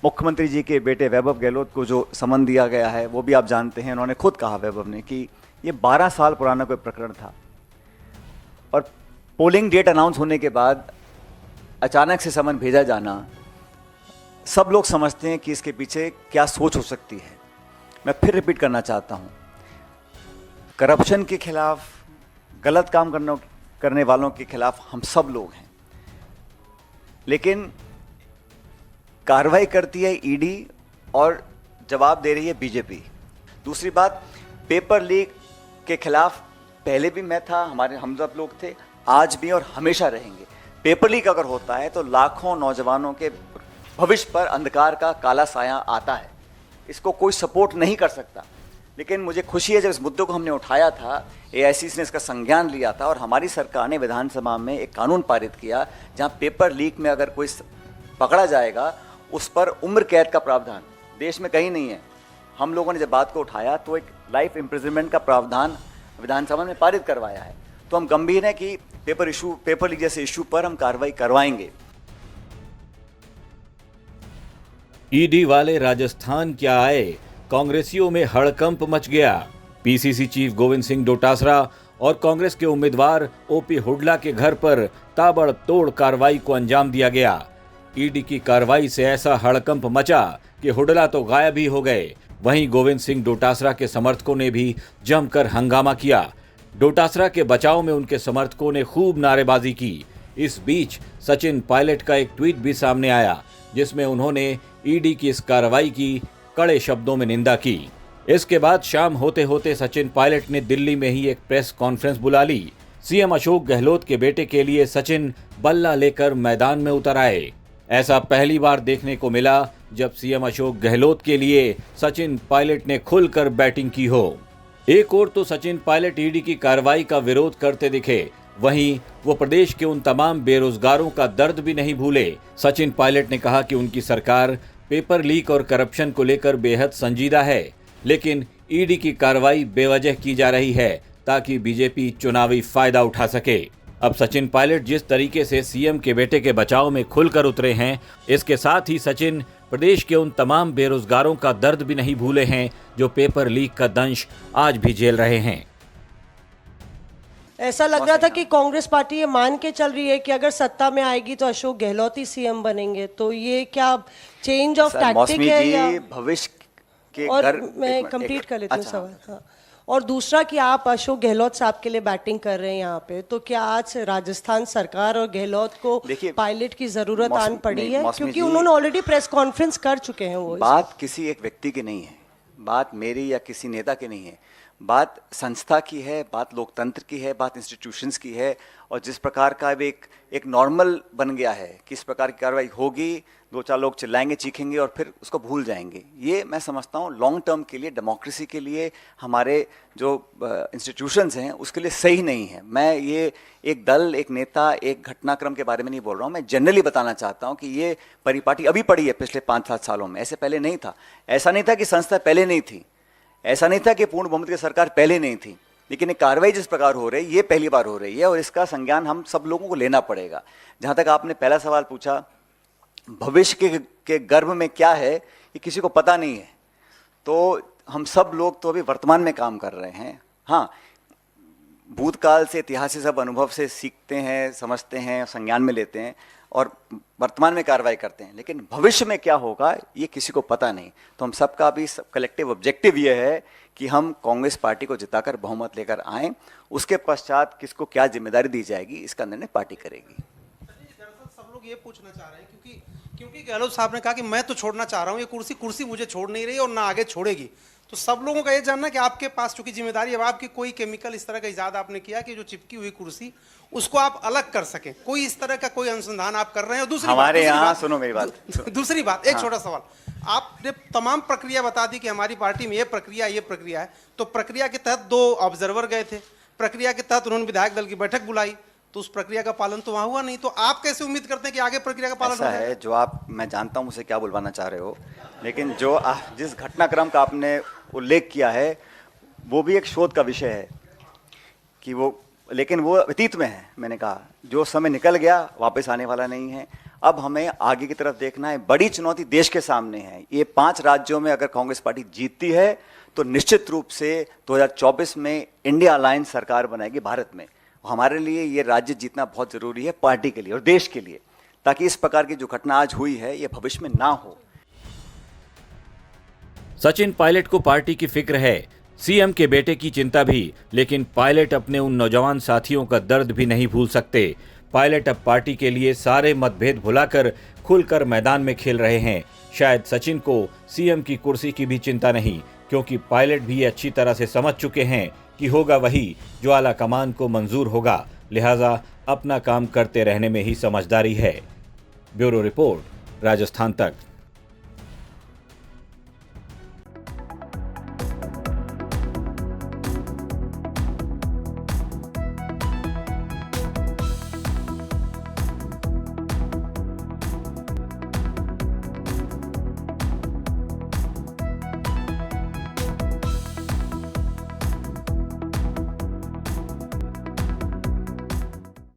मुख्यमंत्री जी के बेटे वैभव गहलोत को जो समन दिया गया है वो भी आप जानते हैं। उन्होंने खुद कहा, वैभव ने, कि ये 12 साल पुराना कोई प्रकरण था और पोलिंग डेट अनाउंस होने के बाद अचानक से समन भेजा जाना, सब लोग समझते हैं कि इसके पीछे क्या सोच हो सकती है। मैं फिर रिपीट करना चाहता हूँ, करप्शन के खिलाफ, गलत काम करने वालों के खिलाफ हम सब लोग हैं, लेकिन कार्रवाई करती है ईडी और जवाब दे रही है बीजेपी। दूसरी बात, पेपर लीक के खिलाफ पहले भी मैं था, हम सब लोग थे, आज भी और हमेशा रहेंगे। पेपर लीक अगर होता है तो लाखों नौजवानों के भविष्य पर अंधकार का काला साया आता है, इसको कोई सपोर्ट नहीं कर सकता। लेकिन मुझे खुशी है जब इस मुद्दे को हमने उठाया था, एआईसीसी ने इसका संज्ञान लिया था और हमारी सरकार ने विधानसभा में एक कानून पारित किया जहां पेपर लीक में अगर कोई पकड़ा जाएगा उस पर उम्र कैद का प्रावधान देश में कहीं नहीं है। हम लोगों ने जब बात को उठाया तो एक लाइफ इम्प्रिजनमेंट का प्रावधान विधानसभा में पारित करवाया है। तो हम गंभीर हैं कि पेपर लीक जैसे इशू पर हम कार्रवाई करवाएंगे। ईडी वाले राजस्थान क्या आए, कांग्रेसियों में हड़कंप मच गया। पीसीसी चीफ गोविंद सिंह डोटासरा और कांग्रेस के उम्मीदवार ओपी हुडला के घर पर ताबड़तोड़ कार्रवाई को अंजाम दिया गया। ईडी की कार्रवाई से ऐसा हड़कंप मचा कि हुडला तो गायब ही हो गए। वहीं गोविंद सिंह डोटासरा के समर्थकों ने भी जमकर हंगामा किया। डोटासरा के बचाव में उनके समर्थकों ने खूब नारेबाजी की। इस बीच सचिन पायलट का एक ट्वीट भी सामने आया जिसमें उन्होंने ईडी की इस कार्रवाई की कड़े शब्दों में निंदा की। इसके बाद शाम होते होते सचिन पायलट ने दिल्ली में ही एक प्रेस कॉन्फ्रेंस बुला ली। सीएम अशोक गहलोत के बेटे के लिए सचिन बल्ला लेकर मैदान में उतर आए। ऐसा पहली बार देखने को मिला जब सीएम अशोक गहलोत के लिए सचिन पायलट ने खुलकर बैटिंग की हो। एक ओर तो सचिन पायलट ईडी की कार्रवाई का विरोध करते दिखे, वहीं वो प्रदेश के उन तमाम बेरोजगारों का दर्द भी नहीं भूले। सचिन पायलट ने कहा कि उनकी सरकार पेपर लीक और करप्शन को लेकर बेहद संजीदा है, लेकिन ईडी की कार्रवाई बेवजह की जा रही है ताकि बीजेपी चुनावी फायदा उठा सके। अब सचिन पायलट जिस तरीके से सीएम के बेटे के बचाव में खुलकर उतरे हैं, इसके साथ ही सचिन प्रदेश के उन तमाम बेरोजगारों का दर्द भी नहीं भूले हैं जो पेपर लीक का दंश आज भी झेल रहे हैं। ऐसा लग रहा था कि कांग्रेस पार्टी ये मान के चल रही है कि अगर सत्ता में आएगी तो अशोक गहलोत ही सीएम बनेंगे, तो ये क्या चेंज ऑफ टैक्टिक है या भविष्य के और मैं कंप्लीट कर लेती हूँ सवाल। हाँ, और दूसरा कि आप अशोक गहलोत साहब के लिए बैटिंग कर रहे हैं यहाँ पे, तो क्या आज राजस्थान सरकार और गहलोत को पायलट की जरूरत आन पड़ी है, क्योंकि उन्होंने ऑलरेडी प्रेस कॉन्फ्रेंस कर चुके हैं। वो बात किसी एक व्यक्ति की नहीं है, बात मेरी या किसी नेता की नहीं है, बात संस्था की है, बात लोकतंत्र की है, बात इंस्टीट्यूशंस की है। और जिस प्रकार का एक नॉर्मल बन गया है कि इस प्रकार की कार्रवाई होगी, दो चार लोग चिल्लाएंगे, चीखेंगे और फिर उसको भूल जाएंगे, ये मैं समझता हूँ लॉन्ग टर्म के लिए, डेमोक्रेसी के लिए, हमारे जो इंस्टीट्यूशंस हैं उसके लिए सही नहीं है। मैं ये एक दल, एक नेता, एक घटनाक्रम के बारे में नहीं बोल रहा हूँ, मैं जनरली बताना चाहता हूँ कि ये परिपाटी अभी पड़ी है पिछले 5-7 सालों में, ऐसे पहले नहीं था। ऐसा नहीं था कि संस्था पहले नहीं थी, ऐसा नहीं था कि पूर्ण बहुमत की सरकार पहले नहीं थी, लेकिन ये कार्रवाई जिस प्रकार हो रही है ये पहली बार हो रही है और इसका संज्ञान हम सब लोगों को लेना पड़ेगा। जहाँ तक आपने पहला सवाल पूछा, भविष्य के गर्भ में क्या है ये किसी को पता नहीं है, तो हम सब लोग तो अभी वर्तमान में काम कर रहे हैं। हाँ, भूतकाल से, इतिहास से, सब अनुभव से सीखते हैं, समझते हैं, संज्ञान में लेते हैं और वर्तमान में कार्रवाई करते हैं, लेकिन भविष्य में क्या होगा ये किसी को पता नहीं। तो हम सबका भी कलेक्टिव ऑब्जेक्टिव ये है कि हम कांग्रेस पार्टी को जिताकर बहुमत लेकर आएं, उसके पश्चात किसको क्या जिम्मेदारी दी जाएगी इसका निर्णय पार्टी करेगी। दरअसल सब लोग ये पूछना चाह रहे हैं क्योंकि गहलोत साहब ने कहा कि मैं तो छोड़ना चाह रहा हूँ, ये कुर्सी मुझे छोड़ नहीं रही और ना आगे छोड़ेगी। तो सब लोगों का ये जानना कि आपके पास चूंकि जिम्मेदारी, अब आपकी कोई केमिकल इस तरह का इजाद आपने किया कि जो चिपकी हुई कुर्सी उसको आप अलग कर सकें, कोई इस तरह का कोई अनुसंधान आप कर रहे हैं। दूसरी हमारे यहाँ सुनो मेरी बात, दूसरी बात, एक छोटा सवाल, आपने तमाम प्रक्रिया बता दी कि हमारी पार्टी में ये प्रक्रिया है, तो प्रक्रिया के तहत 2 ऑब्जर्वर गए थे, प्रक्रिया के तहत उन्होंने विधायक दल की बैठक बुलाई, तो उस प्रक्रिया का पालन तो वहां हुआ नहीं, तो आप कैसे उम्मीद करते हैं कि आगे प्रक्रिया का पालन ऐसा है जो आप, मैं जानता हूं मुझसे क्या बुलवाना चाह रहे हो, लेकिन जो जिस घटनाक्रम का आपने उल्लेख किया है वो भी एक शोध का विषय है कि वो, लेकिन वो अतीत में है। मैंने कहा जो समय निकल गया वापस आने वाला नहीं है। अब हमें आगे की तरफ देखना है। बड़ी चुनौती देश के सामने है। ये 5 राज्यों में अगर कांग्रेस पार्टी जीतती है तो निश्चित रूप से 2024 में इंडिया अलायंस सरकार बनाएगी भारत में। हमारे लिए ये राज्य जीतना बहुत जरूरी है, पार्टी के लिए और देश के लिए, ताकि इस प्रकार की जो घटना आज हुई है ये भविष्य में ना हो। सचिन पायलट को पार्टी की फिक्र है, सीएम के बेटे की चिंता भी, लेकिन पायलट अपने उन नौजवान साथियों का दर्द भी नहीं भूल सकते। पायलट अब पार्टी के लिए सारे मतभेद भुलाकर खुलकर मैदान में खेल रहे हैं। शायद सचिन को सीएम की कुर्सी की भी चिंता नहीं, क्योंकि पायलट भी ये अच्छी तरह से समझ चुके हैं कि होगा वही जो आला कमान को मंजूर होगा, लिहाजा अपना काम करते रहने में ही समझदारी है। ब्यूरो रिपोर्ट, राजस्थान तक।